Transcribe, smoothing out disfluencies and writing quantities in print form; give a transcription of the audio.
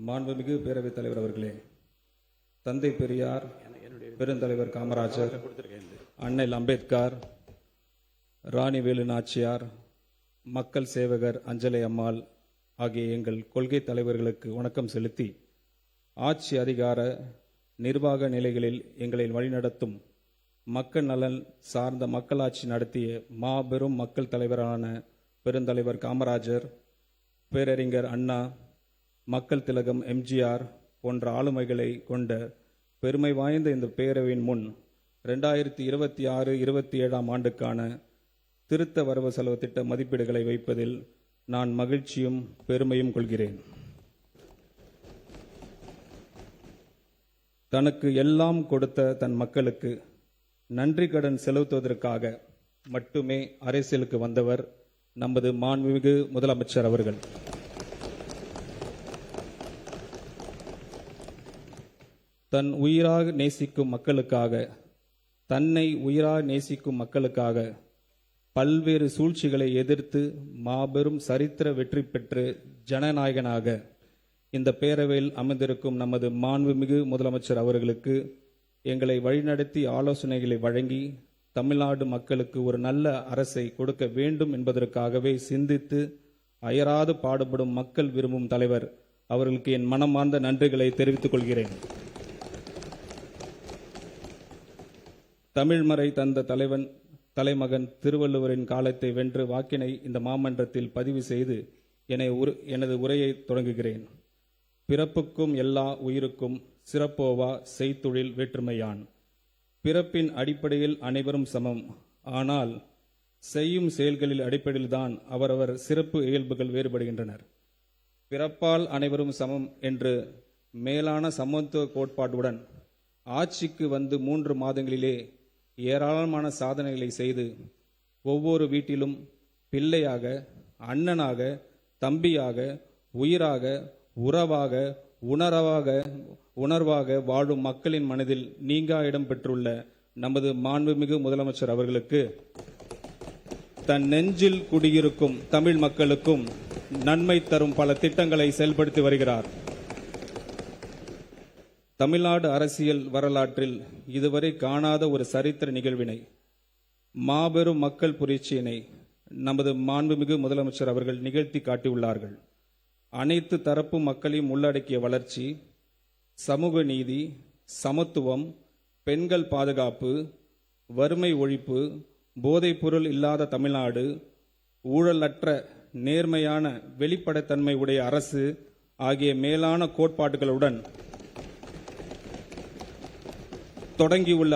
மாண்புமிகு பேரவைத் தலைவர் அவர்களே, தந்தை பெரியார், பெருந்தலைவர் காமராஜர், அண்ணல் அம்பேத்கர், ராணி வேலு நாச்சியார், மக்கள் சேவகர் அஞ்சலை அம்மாள் ஆகிய எங்கள் கொள்கை தலைவர்களுக்கு வணக்கம் செலுத்தி, ஆட்சி அதிகார நிர்வாக நிலைகளில் எங்களை வழிநடத்தும் மக்கள் நலன் சார்ந்த மக்களாட்சி நடத்திய மாபெரும் மக்கள் தலைவரான பெருந்தலைவர் காமராஜர், பேரறிஞர் அண்ணா, மக்கள் திலகம் எம்ஜிஆர் போன்ற ஆளுமைகளை கொண்ட பெருமை வாய்ந்த இந்த பேரவையின் முன் 2026-27 ஆண்டுக்கான திருத்த வரவு செலவு திட்ட மதிப்பீடுகளை வைப்பதில் நான் மகிழ்ச்சியும் பெருமையும் கொள்கிறேன். தனக்கு எல்லாம் கொடுத்த தன் மக்களுக்கு நன்றி கடன் செலுத்துவதற்காக மட்டுமே அரசியலுக்கு வந்தவர் நமது மாண்புமிகு முதலமைச்சர் அவர்கள். தன் உயிராக நேசிக்கும் மக்களுக்காக, தன்னை உயிராக நேசிக்கும் மக்களுக்காக பல்வேறு சூழ்ச்சிகளை எதிர்த்து மாபெரும் சரித்திர வெற்றி பெற்று ஜனநாயகனாக இந்த பேரவையில் அமர்ந்திருக்கும் நமது மாண்புமிகு முதலமைச்சர் அவர்களுக்கு எங்களை வழிநடத்தி ஆலோசனைகளை வழங்கி தமிழ்நாடு மக்களுக்கு ஒரு நல்ல அரசை கொடுக்க வேண்டும் என்பதற்காகவே சிந்தித்து அயராது பாடுபடும் மக்கள் விரும்பும் தலைவர் அவர்களுக்கு என் மனமார்ந்த நன்றிகளை தெரிவித்துக் கொள்கிறேன். தமிழ்மறை தந்த தலைமகன் திருவள்ளுவரின் காலத்தை வென்று வாக்கினை இந்த மாமன்றத்தில் பதிவு செய்து எனது உரையை தொடங்குகிறேன். பிறப்புக்கும் எல்லா உயிருக்கும் சிறப்போவா செய்தொழில் வேற்றுமையான். பிறப்பின் அடிப்படையில் அனைவரும் சமம், ஆனால் செய்யும் செயல்களில் அடிப்படையில்தான் அவரவர் சிறப்பு இயல்புகள் வேறுபடுகின்றனர். பிறப்பால் அனைவரும் சமம் என்று மேலான சமத்துவ கோட்பாட்டுடன் ஆட்சிக்கு வந்து 3 மாதங்களிலே ஏராளமான சாதனைகளை செய்து ஒவ்வொரு வீட்டிலும் பிள்ளையாக, அண்ணனாக, தம்பியாக, உயிராக, உறவாக, உணர்வாக வாழும் மக்களின் மனதில் நீங்கா இடம் பெற்றுள்ள நமது மாண்புமிகு முதலமைச்சர் அவர்களுக்கு தன் நெஞ்சில் குடியிருக்கும் தமிழ் மக்களுக்கும் நன்மை தரும் பல திட்டங்களை செயல்படுத்தி வருகிறார். தமிழ்நாடு அரசியல் வரலாற்றில் இதுவரை காணாத ஒரு சரித்திர நிகழ்வினை, மாபெரும் மக்கள் புரட்சியினை நமது மாண்புமிகு முதலமைச்சர் அவர்கள் நிகழ்த்தி காட்டியுள்ளார்கள். அனைத்து தரப்பு மக்களையும் உள்ளடக்கிய வளர்ச்சி, சமூக நீதி, சமத்துவம், பெண்கள் பாதுகாப்பு, வறுமை ஒழிப்பு, போதைப்பொருள் இல்லாத தமிழ்நாடு, ஊழலற்ற நேர்மையான வெளிப்படைத்தன்மை உடைய அரசு ஆகிய மேலான கோட்பாடுகளுடன் தொடங்கியுள்ள